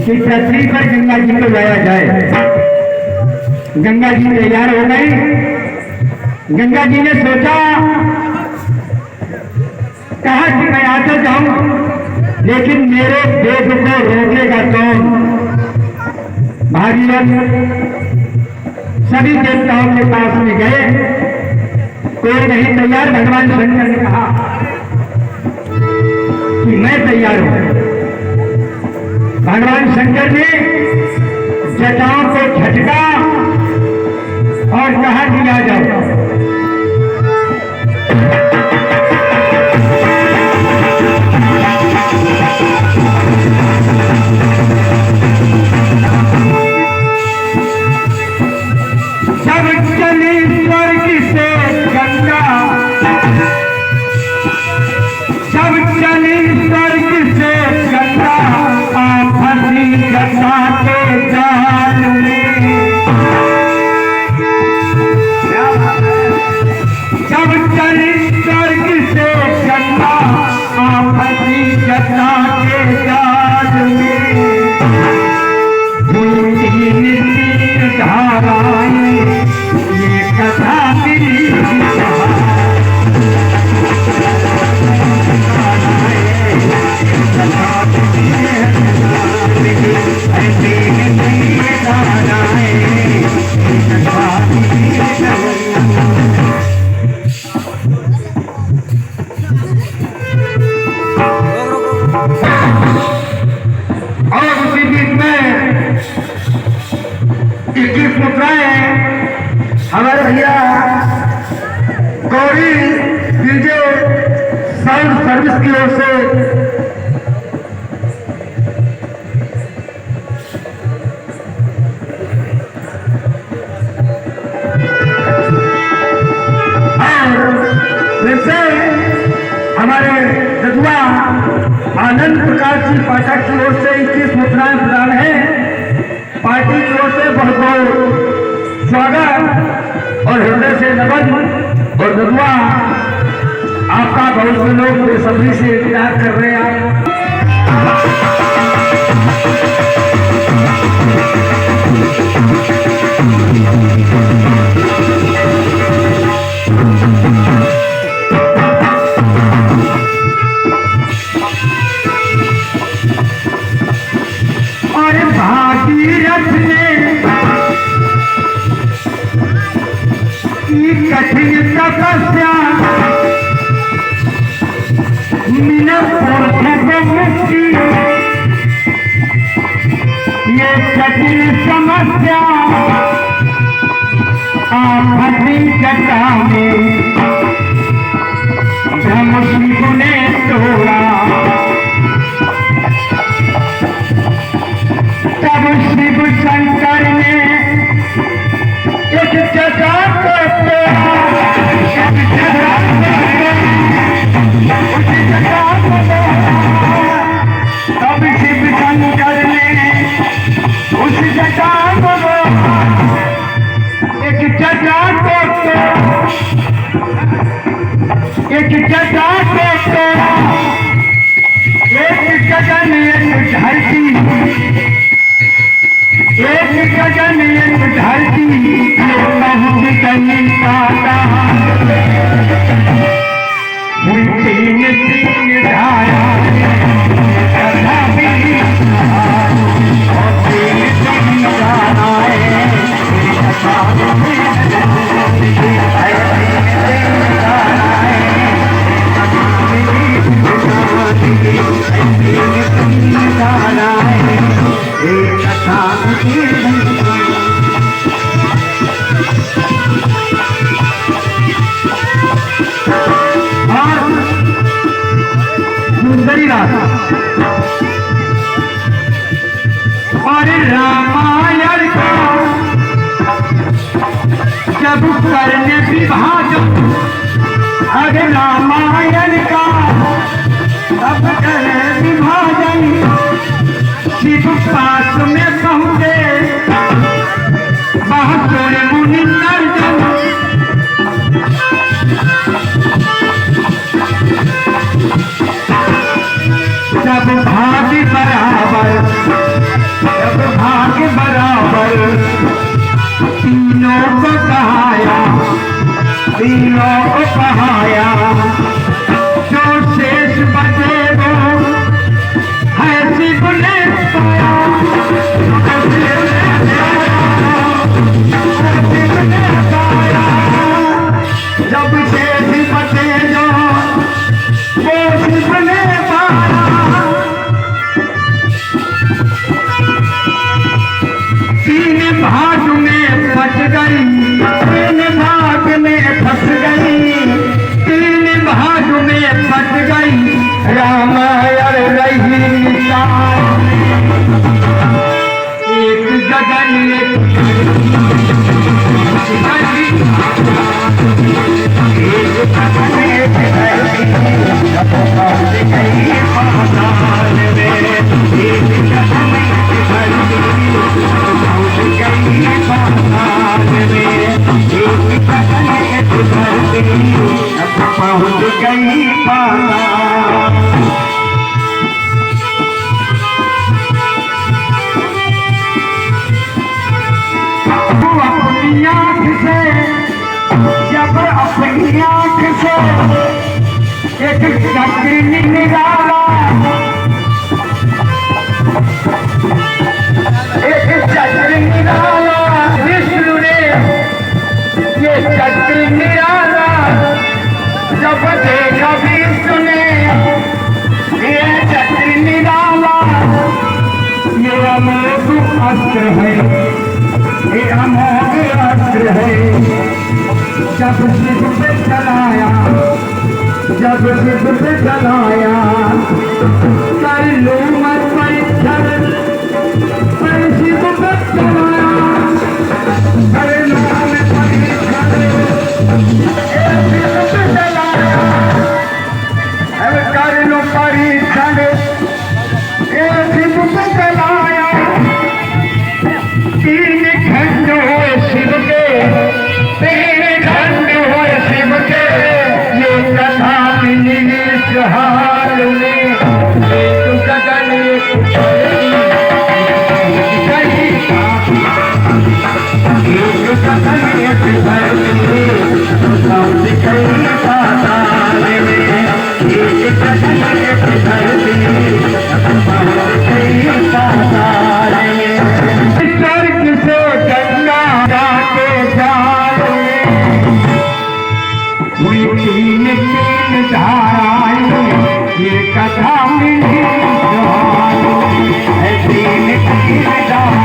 कि पृथ्वी पर गंगा जी को लाया जाए। गंगा जी तैयार हो गई। गंगा जी ने सोचा, कहा कि मैं आ तो जाऊं, लेकिन मेरे वेग को रोकेगा कौन? भागीरथ सभी देवताओं के पास में गए, कोई नहीं तैयार। भगवान शंकर ने कहा कि मैं तैयार हूं। भगवान शंकर ने जटाओं को झटका और कहा कि आ जाओ। जब चली स्वर्ग से गंगा, जब चली स्वर्ग से गंगा, आफती गंगा के जाल में। जब चली स्वर्ग से गंगा, आफती गंगा के जाल में। तीन धाराएं ये कथा तेरी और उसी बीच में 21 मुद्राएं हमारे भैया गौरी डीजे साउंड सर्विस की ओर से वैसे हमारे जजुआ आनंद प्रकाश जी पाठक की ओर से 21 मुद्राएं प्रदान है। पार्टी की ओर से बहुत बहुत स्वागत और हृदय से नमन। और जजुआ आपका बहुत से लोग बेसब्री से इंतजार कर रहे हैं। और भागीरथ ने की कठिन तपस्या मिला मुक्ति। ये कठिन समस्या आफती जटा में ब्रह्म शिव ने तोड़ा। तब शिव शंकर ने एक जटा को तोड़ा। तब शिव शंकर ने उस जटा को एक जटा को एक जटा को तोड़ा। एक गगन एक धरती, एक गगन एक धरती, बहुत कहीं काटा। तीन तीन धारा कथा भी और तीन तीन धाराएं कथा भी सुंदरी रात और रामायण का जब करने विभाजन, अरे रामायण का तब करे विभाजन। शिव पास में पहुंचे बहादुर मुनि अर्जुन। जब भाभी बराबर जब भाग बराबर तीनों को कहाया, तीनों को कहाया, जो शेष बचे वो है शिव ने पाया, जब शेष बचे जो वो शिव ने पाया। तीन भाग में फंस गई, तीन भाग में फंस गई, तीन भाग में फंस गई रामायण रही निशान। एक गगन एक धरती, एक गगन एक धरती, जब पहुंच गई पाताल में। एक गगन एक धरती, पहुंच गई पाताल में। एक गगन एक धरती, जब पहुंच गई पाताल। अपनी आँख से, जब अपनी आँख से एक चक्र निकाला, एक चक्र निकाला विष्णु ने, ये चक्र निकाला जब देखा विष्णु ने, ये चक्र निकाला, ये अमोघ अस्त्र है, ये अमोघ अस्त्र है। जब शिव पे चलाया, जब शिव पे चलाया, कर लो मत परीक्षण, पर शिव पे चलाया, कर लो मत परीक्षण, शिव पे चलाया, अब कर लो परीक्षण, शिव पे चलाया। तीन खंड हुए शिव के, तीन खंड हुए शिव के, ये कथा मिली इस हाल में। एक गगन एक धरती, एक गगन एक धरती, पहुंच गई पाताल में। एक गगन एक धरती, पहुंच गई पाताल में। स्वर्ग से गंगा जाके जाल में हुई तीन तीन धाराएं, ये कथा मिली तीन तीन धाराएं।